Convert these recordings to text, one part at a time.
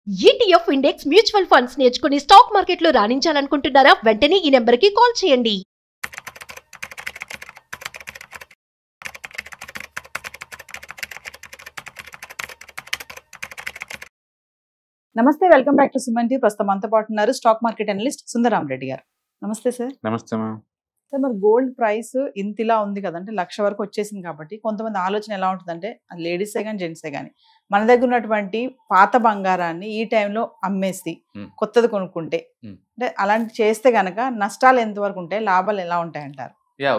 ETF index mutual funds నేర్చుకుని stock మార్కెట్లో రాణించాలనుకుంటున్నారా? వెంటనే ఈ నెంబర్కి కాల్ చేయండి. నమస్తే, welcome back to Suman TV. ప్రస్తుతం మనతో పాటు ఉన్నారు stock market analyst Sundararam Reddy గారు. నమస్తే సార్. నమస్తే మ్యామ్. సార్, మరి గోల్డ్ ప్రైస్ ఇంతలా ఉంది కదంటే 1,00,000 వరకు వచ్చేసింది కాబట్టి కొంతమంది ఆలోచన ఎలా ఉంటుందంటే, లేడీసే కానీ జెంట్సే కానీ మన దగ్గర ఉన్నటువంటి పాత బంగారాన్ని ఈ టైంలో అమ్మేసి కొత్తది కొనుక్కుంటే అంటే అలాంటి చేస్తే గనక నష్టాలు ఎంతవరకు ఉంటాయి, లాభాలు ఎలా ఉంటాయి అంటారు?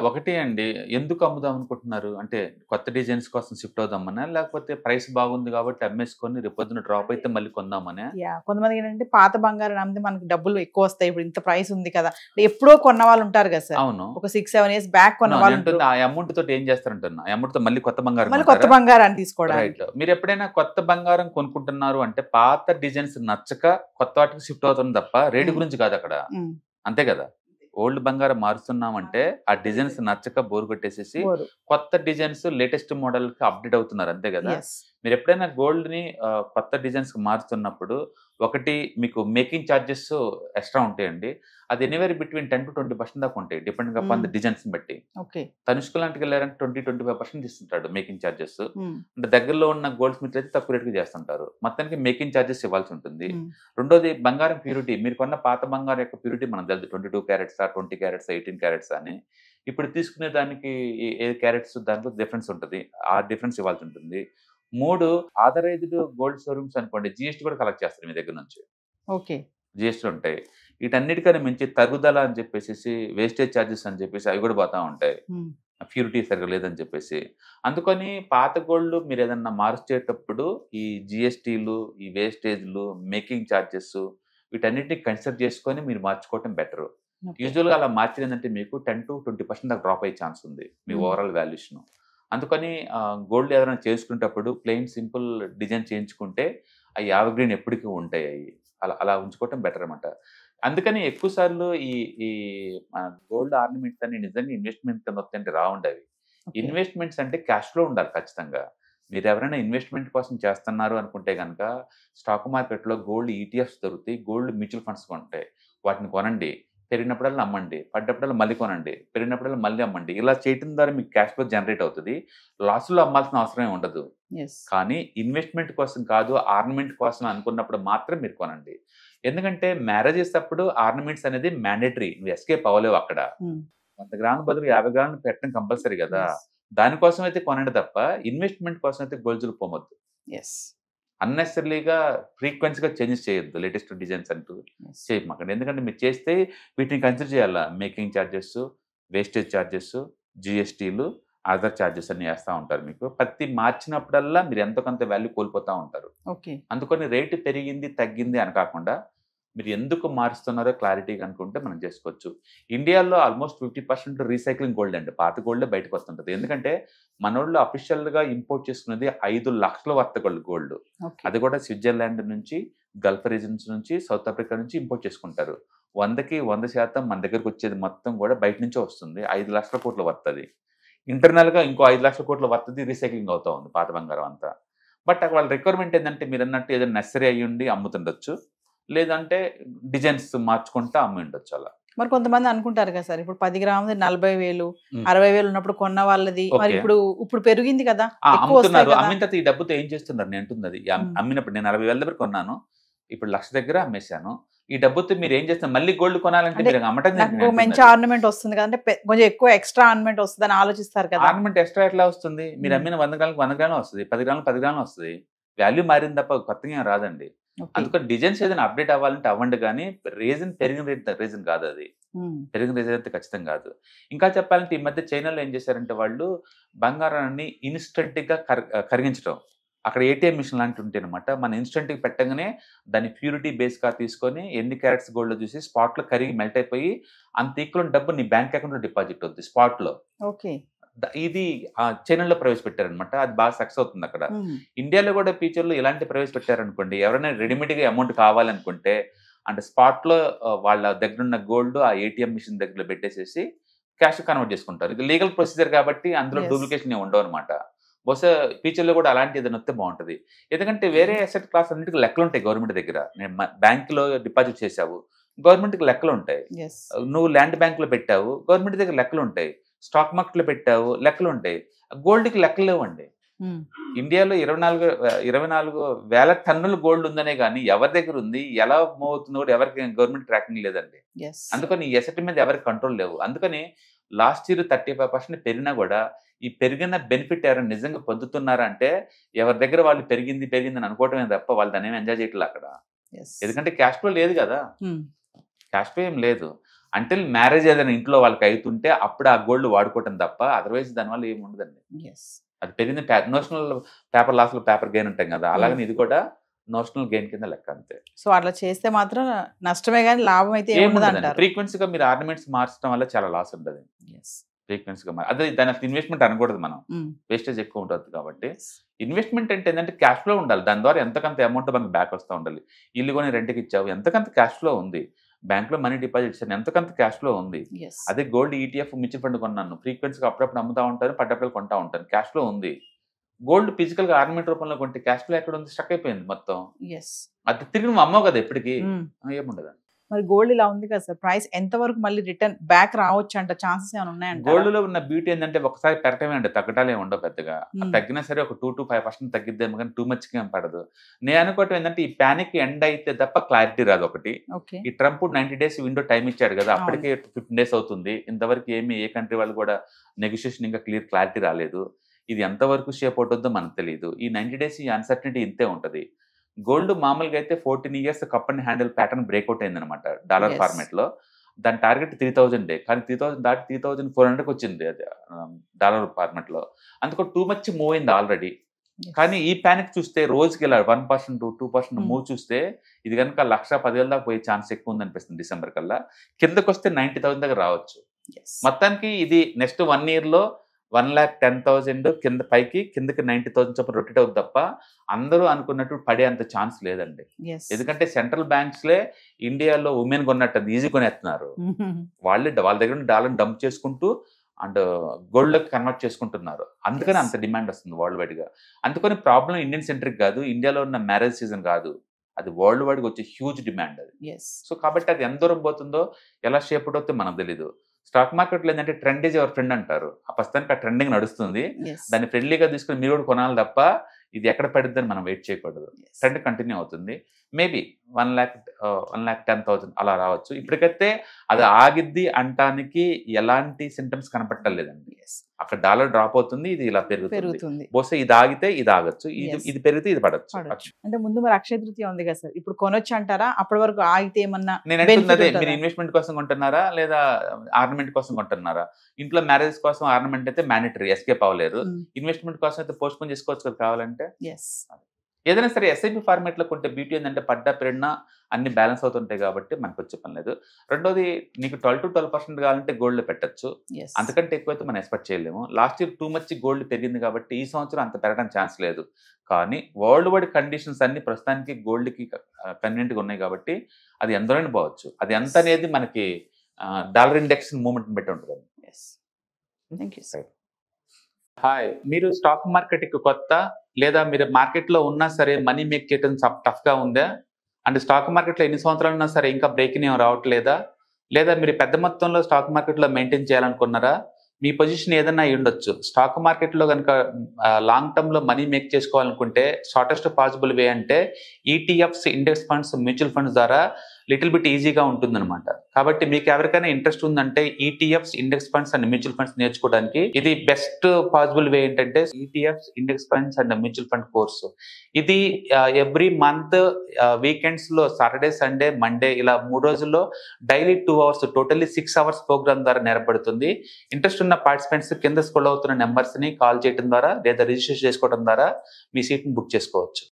ఒకటి అండి, ఎందుకు అమ్ముదాం అనుకుంటున్నారు అంటే కొత్త డిజైన్స్ కోసం షిఫ్ట్ అవుదామనా, లేకపోతే ప్రైస్ బాగుంది కాబట్టి అమ్మేసుకొని రేపు పొద్దున డ్రాప్ అయితే మళ్ళీ కొందామనే? కొంతమంది ఏంటంటే పాత బంగారం అమ్మితే మనకి డబ్బులు ఎక్కువ వస్తాయి, ఇప్పుడు ఇంత ప్రైస్ ఉంది కదా, ఎప్పుడో కొన్న వాళ్ళు ఉంటారు కదా సార్. అవును, ఒక 6-7 years బ్యాక్ కొన్న వాళ్ళు ఆ అమౌంట్ తోటి ఏం చేస్తారంటున్నా, ఆ అమౌంట్ తో మళ్ళీ కొత్త బంగారం మళ్ళీ కొత్త బంగారాన్ని తీసుకోవడానికి. మీరు ఎప్పుడైనా కొత్త బంగారం కొనుక్కుంటున్నారు అంటే పాత డిజైన్స్ నచ్చక కొత్త వాటికి షిఫ్ట్ అవుతుంది తప్ప రేటు గురించి కాదు అక్కడ, అంతే కదా. ఓల్డ్ బంగారం మారుస్తున్నామంటే ఆ డిజైన్స్ నచ్చక బోర్ కొట్టేసేసి కొత్త డిజైన్స్ లేటెస్ట్ మోడల్ కి అప్డేట్ అవుతున్నారు, అంతే కదా. మీరు ఎప్పుడైనా గోల్డ్ ని కొత్త డిజైన్స్ కి మారుతున్నప్పుడు ఒకటి మీకు మేకింగ్ ఛార్జెస్ ఎక్స్ట్రా ఉంటాయండి. అది ఎనీవేర్ బిట్వీన్ 10 to 20% దాకా ఉంటాయి, డిపెండింగ్ అపాన్ ద డిజైన్స్ బట్టి. తనుష్క లాంటికి వెళ్ళారంటే 20-25% ఇస్తుంటాడు మేకింగ్ ఛార్జెస్. అంటే దగ్గరలో ఉన్న గోల్డ్ స్మిత్ అయితే తక్కువ రేటుకి చేస్తుంటారు, మొత్తానికి మేకింగ్ ఛార్జెస్ ఇవ్వాల్సి ఉంటుంది. రెండోది బంగారం ప్యూరిటీ, మీరు కొన్న పాత బంగారం యొక్క ప్యూరిటీ మనకు తెలుసు, 22 క్యారెట్స్ 20 క్యారెట్స్ 18 క్యారెట్స్ అని. ఇప్పుడు తీసుకునే దానికి ఏ క్యారెట్స్ దాంట్లో డిఫరెన్స్ ఉంటుంది, ఆ డిఫరెన్స్ ఇవ్వాల్సి ఉంటుంది. 3, ఆథరైజ్డ్ గోల్డ్ షోరూమ్స్ అనుకోండి, జిఎస్టీ కూడా కలెక్ట్ చేస్తారు మీ దగ్గర నుంచి. జిఎస్టీ ఉంటాయి. వీటన్నిటికన్నా మించి తరుగుదల అని చెప్పేసి, వేస్టేజ్ ఛార్జెస్ అని చెప్పేసి అవి కూడా పోతా ఉంటాయి, ప్యూరిటీ సరిగా లేదని చెప్పేసి. అందుకని పాత గోల్డ్ మీరు ఏదన్నా మార్చేటప్పుడు ఈ జిఎస్టీలు, ఈ వేస్టేజ్లు, మేకింగ్ ఛార్జెస్ వీటన్నిటిని కన్సిడర్ చేసుకొని మీరు మార్చుకోవటం బెటర్. యూజువల్గా అలా మార్చినంటే మీకు 10 to 20% దాకా డ్రాప్ అయ్యే ఛాన్స్ ఉంది మీ ఓవరాల్ వాల్యూషన్. అందుకని గోల్డ్ ఏదైనా చేసుకునేటప్పుడు ప్లెయిన్ సింపుల్ డిజైన్ చేయించుకుంటే అవి ఎవర్ ఎప్పటికీ ఉంటాయి, అవి అలా ఉంచుకోవటం బెటర్ అనమాట. అందుకని ఎక్కువ సార్లు ఈ ఈ గోల్డ్ ఆర్నమెంట్స్ అన్ని నిజంగా ఇన్వెస్ట్మెంట్ కింద వస్తాయంటే రావుండవి. ఇన్వెస్ట్మెంట్స్ అంటే క్యాష్ ఫ్లో ఉండాలి ఖచ్చితంగా. మీరు ఎవరైనా ఇన్వెస్ట్మెంట్ కోసం చేస్తున్నారు అనుకుంటే కనుక స్టాక్ మార్కెట్లో గోల్డ్ ఈటీఎఫ్స్ దొరుకుతాయి, గోల్డ్ మ్యూచువల్ ఫండ్స్ ఉంటాయి, వాటిని కొనండి. పెరిగినప్పుడల్లా అమ్మండి, పడ్డప్పుడల్లా మళ్ళీ కొనండి, పెరిగినప్పుడల్లా మళ్ళీ అమ్మండి. ఇలా చేయడం ద్వారా మీకు క్యాష్ ఫ్లో జనరేట్ అవుతుంది, లాస్లో అమ్మాల్సిన అవసరం ఉండదు. కానీ ఇన్వెస్ట్మెంట్ కోసం కాదు, ఆర్నమెంట్ కోసం అనుకున్నప్పుడు మాత్రం మీరు కొనండి. ఎందుకంటే మ్యారేజెస్ అప్పుడు ఆర్నమెంట్స్ అనేది మ్యాండేటరీ, నువ్వు ఎస్కేప్ అవ్వలేవు అక్కడ. 100 గ్రాముల బదులు 50 గ్రాములు పెట్టడం కంపల్సరీ కదా, దానికోసం అయితే కొనండి తప్ప ఇన్వెస్ట్మెంట్ కోసం అయితే గోల్జులు పోమొద్దు. అన్నెసరీగా ఫ్రీక్వెన్సీగా చేంజెస్ చేయొద్దు, లేటెస్ట్ డిజైన్స్ అంటూ చేయమాకండి. ఎందుకంటే మీరు చేస్తే వీటిని కన్సిడర్ చేయాలా, మేకింగ్ ఛార్జెస్, వేస్టేజ్ ఛార్జెస్, జిఎస్టీలు, అదర్ ఛార్జెస్ అన్ని వేస్తూ ఉంటారు. మీకు ప్రతి మార్చినప్పుడల్లా మీరు ఎంతో కొంత వాల్యూ కోల్పోతూ ఉంటారు. అందుకని రేటు పెరిగింది తగ్గింది అని కాకుండా మీరు ఎందుకు మారుస్తున్నారో క్లారిటీగా అనుకుంటే మనం చేసుకోవచ్చు. ఇండియాలో ఆల్మోస్ట్ 50% రీసైక్లింగ్ గోల్డ్ అండి, పాత గోల్డ్ బయటకు వస్తుంటుంది. ఎందుకంటే మనోళ్ళు అఫీషియల్గా ఇంపోర్ట్ చేసుకున్నది 5 లక్షల వర్త గోల్డ్, అది కూడా స్విట్జర్లాండ్ నుంచి, గల్ఫ్ రీజన్స్ నుంచి, సౌత్ ఆఫ్రికా నుంచి ఇంపోర్ట్ చేసుకుంటారు. 100కి 100% మన దగ్గరకు వచ్చేది మొత్తం కూడా బయట నుంచే వస్తుంది. 5 లక్షల కోట్ల వర్తది. ఇంటర్నల్గా ఇంకో 5 లక్షల కోట్ల వర్తది రీసైక్లింగ్ అవుతా ఉంది పాత బంగారం అంతా. బట్ వాళ్ళ రిక్వైర్మెంట్ ఏంటంటే మీరు అన్నట్టు ఏదైనా నెసరీ అయ్యి ఉండి అమ్ముతుండొచ్చు, లేదంటే డిజైన్స్ మార్చుకుంటా అమ్మి ఉండొచ్చు. అలా మరి కొంతమంది అనుకుంటారు కదా సార్, ఇప్పుడు 10 గ్రాములు 40,000 60,000 ఉన్నప్పుడు కొన్న వాళ్ళది మరి ఇప్పుడు పెరిగింది కదా, అమ్ముతున్నారు. అమ్మిన తర్వాత ఈ డబ్బుతో ఏం చేస్తున్నారు నేను అంటుంది అది. అమ్మినప్పుడు నేను 40,000 దగ్గర కొన్నాను, ఇప్పుడు 1,00,000 దగ్గర అమ్మేశాను, ఈ డబ్బుతో మీరు ఏం చేస్తారు, మళ్ళీ గోల్డ్ కొనాలంటే మీరు అమ్మటం మంచి ఆర్నమెంట్ వస్తుంది కదంటే కొంచెం ఎక్కువ ఎక్స్ట్రా ఆర్నమెంట్ వస్తుంది అని ఆలోచిస్తారు కదా. ఆర్నమెంట్ ఎక్స్ట్రా ఎట్లా వస్తుంది, మీరు అమ్మిన 100 గ్రాములకు 100 గ్రాములు వస్తుంది, 10 గ్రాములు 10 గ్రాములు వస్తుంది, వాల్యూ మారింది తప్ప కొత్తగా రాదండి. అందుకని డిజైన్స్ ఏదైనా అప్డేట్ అవ్వాలంటే అవ్వండి, కానీ రీజన్ పెరిగిన రీజన్ కాదు, అది పెరిగిన రీజన్ అయితే ఖచ్చితంగా కాదు. ఇంకా చెప్పాలంటే ఈ మధ్య చైనాలో ఏం చేశారంటే వాళ్ళు బంగారాన్ని ఇన్స్టెంట్గా కరిగించడం, అక్కడ ఏటీఎం మిషన్ లాంటి ఉంటాయి అనమాట. మన ఇన్స్టెంట్గా పెట్టగానే దాన్ని ప్యూరిటీ బేస్గా తీసుకొని ఎన్ని క్యారెట్స్ గోల్డ్ చూసి స్పాట్లో కరిగి మెల్ట్ అయిపోయి అంత ఈక్వల్ డబ్బు నీ బ్యాంక్ అకౌంట్లో డిపాజిట్ అవుతుంది స్పాట్లో. ఇది చైనాలో ప్రవేశపెట్టారనమాట, అది బాగా సక్సెస్ అవుతుంది అక్కడ. ఇండియాలో కూడా ఫ్యూచర్లో ఇలాంటి ప్రవేశపెట్టారనుకోండి, ఎవరైనా రెడీమేడ్గా అమౌంట్ కావాలనుకుంటే అంటే స్పాట్లో వాళ్ళ దగ్గర ఉన్న గోల్డ్ ఆ ఏటీఎం మిషన్ దగ్గర పెట్టేసేసి క్యాష్ కన్వర్ట్ చేసుకుంటారు. ఇది లీగల్ ప్రొసీజర్ కాబట్టి అందులో డూప్లికేషన్ ఉండవు అనమాట. బహుశా ఫ్యూచర్లో కూడా అలాంటి ఏదైనా వస్తే బాగుంటుంది. ఎందుకంటే వేరే అసెట్ క్లాస్ అన్నిటికీ లెక్కలు ఉంటాయి గవర్నమెంట్ దగ్గర. నేను బ్యాంకులో డిపాజిట్ చేశావు, గవర్నమెంట్కి లెక్కలు ఉంటాయి. నువ్వు ల్యాండ్ బ్యాంకులో పెట్టావు, గవర్నమెంట్ దగ్గర లెక్కలు ఉంటాయి. స్టాక్ మార్కెట్లో పెట్టావు, లెక్కలు ఉంటాయి. గోల్డ్కి లెక్కలు లేవండి. ఇండియాలో 24,000 టన్నుల గోల్డ్ ఉందనే కానీ ఎవరి దగ్గర ఉంది, ఎలా మూవ్ అవుతుందో కూడా ఎవరికి గవర్నమెంట్ ట్రాకింగ్ లేదండి. అందుకని ఈ అసెట్ మీద ఎవరికి కంట్రోల్ లేవు. అందుకని లాస్ట్ ఇయర్ 35% పెరిగినా కూడా ఈ పెరిగిన బెనిఫిట్ ఎవరైనా నిజంగా పొందుతున్నారా అంటే ఎవరి దగ్గర వాళ్ళు పెరిగింది అని అనుకోవటమే తప్ప వాళ్ళు దాన్ని ఏమి ఎంజాయ్ చేయట్లేదు అక్కడ. ఎందుకంటే క్యాష్ ఫ్లో లేదు కదా, క్యాష్ ఫ్లో ఏం లేదు. అంటే మ్యారేజ్ ఏదైనా ఇంట్లో వాళ్ళకి అవుతుంటే అప్పుడు ఆ గోల్డ్ వాడుకోవటం తప్ప అదర్వైజ్ దానివల్ల ఏమి ఉండదండి. అది పెరిగింది నోషనల్ పేపర్ లాస్ లో పేపర్ గెయిన్ ఉంటాం కదా, అలాగని ఇది కూడా నోషనల్ గెయిన్ కింద లెక్క అంతే. సో అట్లా చేస్తే మాత్రం నష్టమే కానీ లాభం అయితే ఏముండదు. ఫ్రీక్వెన్సీగా మీరు ఆర్నమెంట్స్ మార్చడం వల్ల చాలా లాస్ ఉంటుంది. ఫ్రీక్వెన్సీగా అదే దాని ఇన్వెస్ట్మెంట్ అనకూడదు, మనం వేస్టేజ్ ఎక్కువ ఉంటుంది. కాబట్టి ఇన్వెస్ట్మెంట్ అంటే ఏంటంటే క్యాష్ ఫ్లో ఉండాలి. దాని ద్వారా ఎంతకంత అమౌంట్ మనకి బ్యాక్ వస్తూ ఉండాలి. ఇల్లు కొని రెంట్కి ఇచ్చావు, ఎంతకంత క్యాష్ ఫ్లో ఉంది. బ్యాంక్లో మనీ డిపాజిట్ ఇచ్చాను, ఎంతకంత క్యాష్ ఫ్లో ఉంది. అదే గోల్డ్ ETF మ్యూచువల్ ఫండ్ కొన్నాను, ఫ్రీక్వెన్సీగా అప్పుడప్పుడు అమ్ముతా ఉంటాను, పడ్డప్పుడు కొంటా ఉంటాను, క్యాష్ ఫ్లో ఉంది. గోల్డ్ ఫిజికల్ గా ఆర్నమెంట్ రూపంలో కొంటే క్యాష్ ఫ్లో ఎక్కడ ఉంది, స్టక్ అయిపోయింది మొత్తం. అది తిరిగి నువ్వు అమ్మవు కదా ఎప్పటికీ, ఏముండదు. మరి గోల్డ్ ఇలా ఉంది కదా సార్, ప్రైస్ ఎంత వరకు మళ్ళీ రిటర్న్ బ్యాక్ రావచ్చు అంట, ఛాన్సెస్ ఏమైనా ఉన్నాయంట? గోల్డ్ లో ఉన్న బ్యూటీ ఏంటంటే ఒకసారి పెరటమే అంటే తగ్గటాలే ఉండవు పెద్దగా. తగ్గినా సరే ఒక 2 to 5% తగ్గిద్దేమో కానీ టూ మచ్ గా పడదు. నేను అనుకోవటం ఏంటంటే ఈ ప్యానిక్ ఎండ్ అయితే తప్ప క్లారిటీ రాదు. ఒకటి, ఈ ట్రంప్ 90 days విండో టైం ఇచ్చాడు కదా, అప్పటికే 15 days అవుతుంది. ఇంతవరకు ఏ కంట్రీ వాళ్ళు కూడా నెగోషియేషన్ ఇంకా క్లారిటీ రాలేదు. ఇది ఎంతవరకు షేప్ అవుతుందో మనకు తెలియదు. ఈ 90 days ఈ అన్సర్టనిటీ ఇంతే ఉంటది. గోల్డ్ మామూలుగా అయితే 14 years cup and handle pattern breakout అయింది అనమాట డాలర్ ఫార్మేట్ లో. దాని టార్గెట్ 3,000 కానీ 3,000 దాటి 3,400కి వచ్చింది అది డాలర్ ఫార్మేట్ లో. అందుకో టూ మచ్ మూవ్ అయింది ఆల్రెడీ. కానీ ఈ ప్యానిక్ చూస్తే రోజుకి ఇలా 1% 2% మూవ్ చూస్తే ఇది కనుక 1,10,000 దాకా పోయే ఛాన్స్ ఎక్కువ ఉంది అనిపిస్తుంది. డిసెంబర్ కల్లా కిందకు వస్తే 90,000 దగ్గర రావచ్చు. మొత్తానికి ఇది నెక్స్ట్ 1 year లో 1,10,000 కింద పైకి కిందకి 90,000 చొప్పున రొటేట్ అవుతుంది తప్ప అందరూ అనుకున్నట్టు పడే అంత ఛాన్స్ లేదండి. ఎందుకంటే సెంట్రల్ బ్యాంక్స్లే ఇండియాలో ఉమెన్ కొన్నట్టు ఈజీ కొనేస్తున్నారు. వాళ్ళ దగ్గర డాలర్ డంప్ చేసుకుంటూ అండ్ గోల్డ్ కన్వర్ట్ చేసుకుంటున్నారు. అందుకని అంత డిమాండ్ వస్తుంది వరల్డ్ వైడ్ గా. అందుకని ప్రాబ్లం ఇండియన్ సెంట్రిక్ కాదు, ఇండియాలో ఉన్న మ్యారేజ్ సీజన్ కాదు, అది వరల్డ్ వైడ్ గా వచ్చే హ్యూజ్ డిమాండ్ అది. సో కాబట్టి అది ఎంత దూరం పోతుందో ఎలా షేప్ అవుతుందో మనకు తెలీదు. స్టాక్ మార్కెట్లో ఏంటంటే ట్రెండ్ ఈజ్ ఎవర్ ఫ్రెండ్ అంటారు. ఆ ప్రస్తుతానికి ఆ ట్రెండింగ్ నడుస్తుంది. దాన్ని ఫ్రెండ్లీగా తీసుకుని మీరు కూడా కొనాలి తప్ప ఇది ఎక్కడ పడుతుందని మనం వెయిట్ చేయకూడదు. ట్రెండ్ కంటిన్యూ అవుతుంది. మేబీ 1,10,000 అలా రావచ్చు. ఇప్పటికైతే అది ఆగిద్ది అంటానికి ఎలాంటి సింటమ్స్ కనపట్టలేదండి. అక్కడ డాలర్ డ్రాప్ అవుతుంది, ఇది ఇలా పెరుగుతుంది. బహుశా ఇది ఆగితే ఇది ఆగచ్చు, ఇది పెరిగితే ఇది పడచ్చు. అంటే ముందు మరి అక్షయ తృతీయ ఉంది కదా సార్, ఇప్పుడు కొనొచ్చు అంటారా? అప్పటి వరకు ఆగితే ఏమన్నా? నేను అంటున్నదే, మీరు ఇన్వెస్ట్మెంట్ కోసం కొంటున్నారా లేదా ఆర్నమెంట్ కోసం కొంటున్నారా? ఇంట్లో మ్యారేజ్ కోసం ఆర్నమెంట్ అయితే మ్యాండేటరీ, ఎస్కేప్ అవ్వలేరు. ఇన్వెస్ట్మెంట్ కోసం అయితే పోస్ట్ పోన్ చేసుకోవచ్చు కదా కావాలంటే. ఏదైనా సరే SIP ఫార్మేట్ లో కొంటే బ్యూటీ ఏంటంటే పడ్డా పెరిగినా అన్ని బ్యాలెన్స్ అవుతుంటాయి కాబట్టి మనకు వచ్చే పని లేదు. రెండోది, నీకు 12 to 12% కావాలంటే గోల్డ్ లో పెట్టచ్చు. అంతకంటే ఎక్కువైతే మనం ఎక్స్పెక్ట్ చేయలేము. Last year too much gold పెరిగింది కాబట్టి ఈ సంవత్సరం అంత పెరగడం ఛాన్స్ లేదు. కానీ వరల్డ్ వైడ్ కండిషన్స్ అన్ని ప్రస్తుతానికి గోల్డ్ కి కన్వీనియంట్ గా ఉన్నాయి కాబట్టి అది ఎంతలోనే పోవచ్చు. అది ఎంత అనేది మనకి డాలర్ ఇండెక్స్ మూవ్మెంట్ బట్టి ఉంటుంది. హాయ్, మీరు స్టాక్ మార్కెట్ కి కొత్త లేదా మీరు మార్కెట్ లో ఉన్నా సరే మనీ మేక్ చేయడం టఫ్ గా ఉందా? అంటే స్టాక్ మార్కెట్ లో ఎన్ని సంవత్సరాలు ఉన్నా సరే ఇంకా బ్రేకింగ్ ఏం రావట్లేదా? లేదా మీరు పెద్ద మొత్తంలో స్టాక్ మార్కెట్ లో మెయింటైన్ చేయాలనుకున్నారా? మీ పొజిషన్ ఏదైనా అయి ఉండొచ్చు. స్టాక్ మార్కెట్ లో కనుక లాంగ్ టర్మ్ లో మనీ మేక్ చేసుకోవాలనుకుంటే షార్టెస్ట్ పాసిబుల్ వే అంటే ETFs, index funds, mutual funds ద్వారా లిటిల్ బిట్ ఈజీగా ఉంటుందన్నమాట. కాబట్టి మీకు ఎవరికైనా ఇంట్రెస్ట్ ఉందంటే ETFs, index funds and mutual funds నేర్చుకోవడానికి ఇది బెస్ట్ పాసిబుల్ వే ఏంటంటే ETFs, index funds and mutual fund course. ఇది ఎవ్రీ మంత్ వీకెండ్స్ లో సాటర్డే, సండే, మండే ఇలా 3 రోజుల్లో daily 2 hours totally 6 hours program ద్వారా నేర్పడుతుంది. ఇంట్రెస్ట్ ఉన్న పార్టిసిపెంట్స్ కింద స్క్రోల్ అవుతున్న నెంబర్స్ ని కాల్ చేయడం ద్వారా లేదా రిజిస్టర్ చేసుకోవడం ద్వారా మీ సీట్ ని బుక్ చేసుకోవచ్చు.